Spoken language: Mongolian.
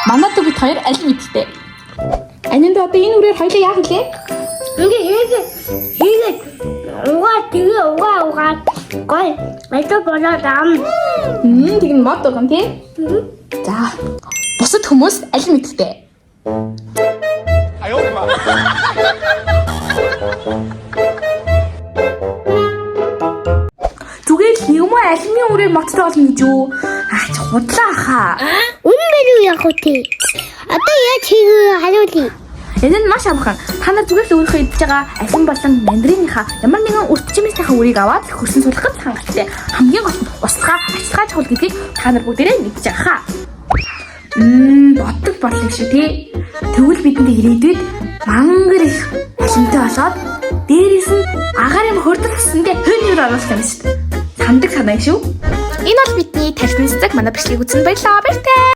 Манай дүүд хоёр аль мэдтэй? Анинда одоо энэ үрээр хоёлаа яах вэ? Ингээ хийгээд угаа гой мэтэ болоод ам. Тэг нь мод байгаа юм тий. За. Бусад хүмүүс аль мэдтэй? Зүгээр л юм уу алимын үрээр моттой болно гэж юу? Аач худлаа хаа. Үнэн мэрүү яг үгүй. Одоо яаж хийгээ хариулъя. Энэ нь маш амархан. Та нар зүгээр л өөрийнхөө идж байгаа алим болон мандариныхаа ямар нэгэн үрчимээсийнхаа үрийг аваад хөрсөн суулгахад хангалттай. Хамгийн гол нь устгаа ажиллагаа чухал гэдгийг та нар бүгдээрээ мэдж байгаа хаа. Боддог бодлоо шүү тий. Тэгвэл бидэнд ирээдүйд мангар их алимтай болоод дээрээс нь агарын хөрдөл гэсэндээ хөнөөр оруулах юм шүү. Сандаг санаа шүү. Энэ бол бидний тархины цэцэг манай бичлэгийг үзсэн баярлалаа. Баяртай.